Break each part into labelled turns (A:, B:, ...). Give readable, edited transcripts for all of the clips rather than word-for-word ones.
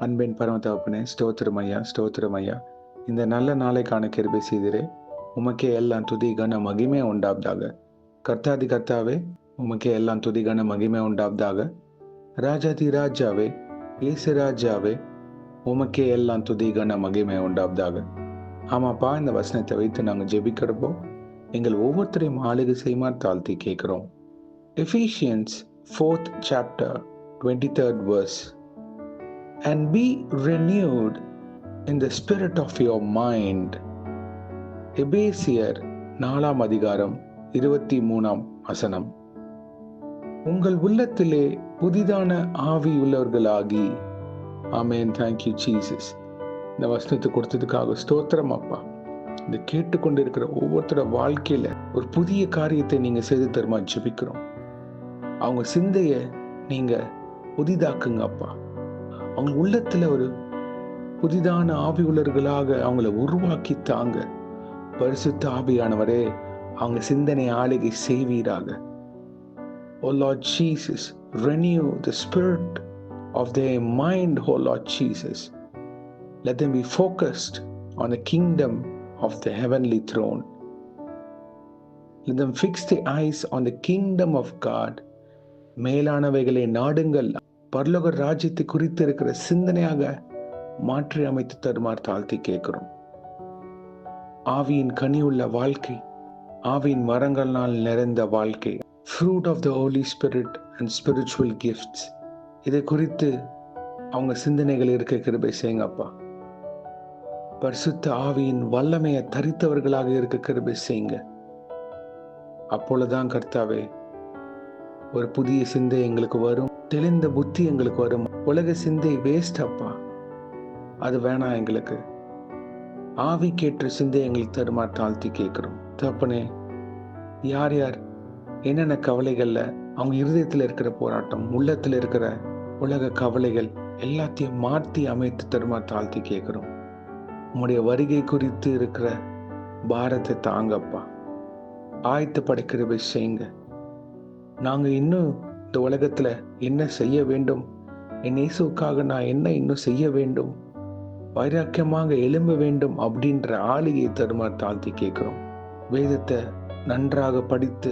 A: அன்பின் பரம தகப்பனே, ஸ்தோத்திரம் ஐயா, ஸ்தோத்திரம் ஐயா. இந்த நல்ல நாளைக்கான கிருபை செய்திரே. உமக்கே எல்லாம் துதி கன மகிமை உண்டாவதாக. கர்த்தாதி கர்த்தாவே, உமக்கே எல்லாம் துதி கன மகிமை உண்டாவதாக. ராஜாதி ராஜாவே, இயேசு ராஜாவே, உமக்கே எல்லாம் துதி கன மகிமை உண்டாவதாக. ஆமாப்பா, இந்த வசனத்தை வைத்து நாங்கள் ஜெபிக்கிறப்போ எங்கள் ஒவ்வொருத்தரையும் ஆளுகை செய்யுமாறு தாழ்த்தி கேட்கிறோம். Ephesians 4th chapter 23rd verse. And be renewed in the spirit of your mind. எபேசியர் 4ஆம் அதிகாரம் 23ஆம் வசனம். உங்கள் உள்ளத்திலே புதிதான ஆவியுள்ளவர்களாகி. ஆமென். Thank you Jesus. இந்த வசனத்தை கொடுத்ததுக்காக ஸ்தோத்திரம் அப்பா. இந்த கேட்டுக்கொண்டிருக்கிற ஒவ்வொருத்தர வாழ்க்கையில ஒரு புதிய காரியத்தை நீங்க செய்து தருமா ஜெபிக்கிறோம். அவங்க சிந்தைய நீங்க புதிதாக்குங்க அப்பா. அவங்க உள்ளத்துல ஒரு புதிதான ஆவி உள்ளவர்களாக அவங்கள உருவாக்கி தாங்க. பரிசுத்த ஆவியானவரே, அவங்க சிந்தனை ஆளுகை செய்வீராக. O Lord Jesus, renew the spirit of their mind, O Lord Jesus. Let them be focused on the kingdom of the heavenly throne. Let them fix their eyes on the kingdom of God. மேலானவைகளை நாடுங்கள். பரலோக ராஜ்யத்தை குறித்து இருக்கிற சிந்தனையாக மாற்றி அமைத்து தருமாறு தாழ்த்தி கேட்கிறோம். ஆவியின் கனியுள்ள வாழ்க்கை, ஆவியின் மரங்களால் நிறைந்த வாழ்க்கை, fruit of the holy spirit and spiritual gifts, இதை குறித்து அவங்க சிந்தனைகள் இருக்க கிருபை செய்யுங்கப்பா. பரிசுத்த ஆவியின் வல்லமையை தரித்தவர்களாக இருக்க கிருபை செய்யுங்க. அப்பொழுதுதான் கர்த்தாவே ஒரு புதிய சிந்தை எங்களுக்கு வரும், தெளிந்த புத்தி எங்களுக்கு வரும். உலக சிந்தை வேஸ்ட் அப்பா, அது வேணாம் எங்களுக்கு. ஆவிக்கேற்ற சிந்தை எங்களுக்கு தருமா தாழ்த்தி கேட்கிறோம். தப்பனே, யார் யார் என்னென்ன கவலைகள்ல அவங்க இருதயத்தில் இருக்கிற போராட்டம், உள்ளத்தில் இருக்கிற உலக கவலைகள் எல்லாத்தையும் மாற்றி அமைத்து தருமா தாழ்த்தி கேட்கிறோம். உங்களுடைய வருகை குறித்து இருக்கிற பாரத்தை தாங்கப்பா. ஆயத்து படைக்கிற செய்யுங்க. நாங்க இன்னும் இந்த உலகத்துல என்ன செய்ய வேண்டும், என் இயேசுக்காக நான் என்ன இன்னும் செய்ய வேண்டும், வைராக்கியமாக எழும்ப வேண்டும் அப்படின்ற ஆளுகையை தருமாறு தாழ்த்தி கேட்கிறோம். வேதத்தை நன்றாக படித்து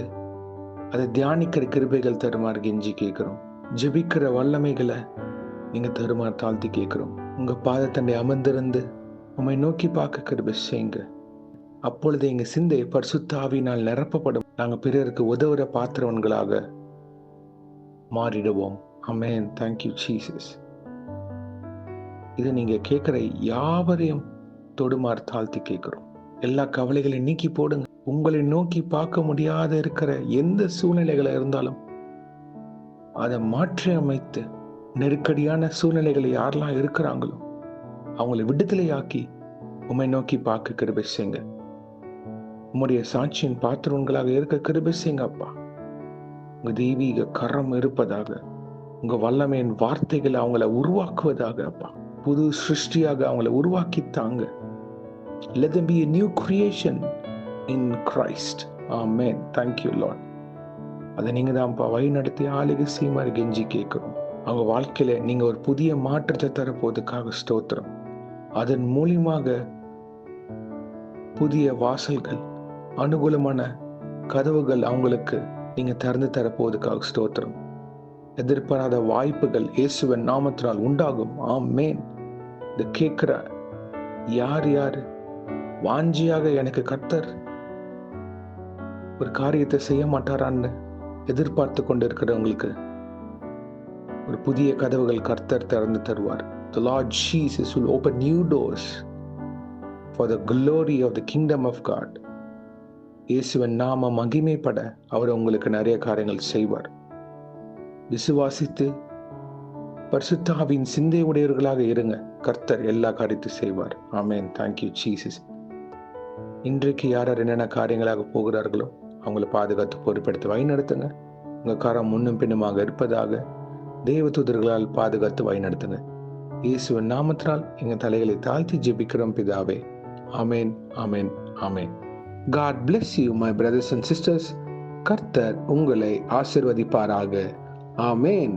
A: அதை தியானிக்கிற கிருபைகள் தருமாறு கெஞ்சி கேட்கிறோம். ஜெபிக்கிற வல்லமைகளை நீங்க தருமாறு தாழ்த்தி கேட்கிறோம். உங்க பாதத்தண்டை அமர்ந்திருந்து உம்மை நோக்கி பார்க்க கிருபை செய்யுங்க. அப்பொழுது எங்க சிந்தை பரிசுத்த ஆவியினால் நிரப்பப்படும். நாங்க பிறருக்கு உதவுற பாத்திரவன்களாக மாறிடுவோம். ஆமென். Thank you Jesus. இதை நீங்க கேட்கிற யாவரையும் தொடுமாறு தாழ்த்தி கேட்கிறோம். எல்லா கவலைகளையும் நீக்கி போடுங்க. உங்களை நோக்கி பார்க்க முடியாத இருக்கிற எந்த சூழ்நிலைகளா இருந்தாலும் அதை மாற்றி அமைத்து, நெருக்கடியான சூழ்நிலைகளை யாரெல்லாம் இருக்கிறாங்களோ அவங்களை விடுதலையாக்கி உம்மை நோக்கி பார்க்க கிருபை செய்யுங்க. உம்முடைய சாட்சியின் பாத்திரங்களாக இருக்க கிருபை செய்யுங்க அப்பா. உங்க தெய்வீக கரம் இருப்பதாக, உங்க வல்லமையின் வார்த்தைகளை அவங்கள உருவாக்குவதாக அப்பா. புது சிருஷ்டியாக அவங்கள உருவாக்கி தாங்க. Let them be a new creation in Christ. Amen. Thank you Lord. அதை நீங்க தான்ப்பா வழி நடத்தி ஆளுகை செய்யுமாறு கெஞ்சி கேட்கிறோம். அவங்க வாழ்க்கையில நீங்க ஒரு புதிய மாற்றத்தை தரப்போவதற்காக ஸ்தோத்திரம். அதன் மூலியமாக புதிய வாசல்கள், அனுகூலமான கதவுகள் அவங்களுக்கு நீங்க திறந்து தரப்போவதற்காக ஸ்தோத்திரம். எதிர்பாராத வாய்ப்புகள் இயேசுவின் நாமத்தினால் உண்டாகும். ஆமென். இந்த கேட்கிற யார் யார் வாஞ்சியாக எனக்கு கர்த்தர் ஒரு காரியத்தை செய்ய மாட்டாரான்னு எதிர்பார்த்து கொண்டு இருக்கிறவங்களுக்கு ஒரு புதிய கதவுகள் கர்த்தர் திறந்து தருவார். The Lord Jesus will open new doors for the glory of the kingdom of God. இயேசுவின் நாம மகிமைப்பட அவர் உங்களுக்கு நிறைய காரியங்கள் செய்வார். விசுவாசித்து பரிசுத்த ஆவியின் சிந்தை உடையவர்களாக இருங்க. கர்த்தர் எல்லா காரியத்தையும் செய்வார். ஆமென். Thank you Jesus. இன்றைக்கு யார் யார் என்னென்ன காரியங்களாக போகிறார்களோ அவங்களை பாதுகாத்து பொறுப்பெடுத்து வழிநடத்துங்க. உங்க காரம் முன்னும் பின்னுமாக இருப்பதாக தேவ தூதர்களால் பாதுகாத்து வழிநடத்துங்க. இயேசுவின் நாமத்தினால் எங்க தலைகளை தாழ்த்தி ஜெபிக்கிறோம் பிதாவே. ஆமென். ஆமென். ஆமென். God bless you my brothers and sisters. கர்த்தர் உங்களை ஆசீர்வதிப்பாராக. ஆமென்.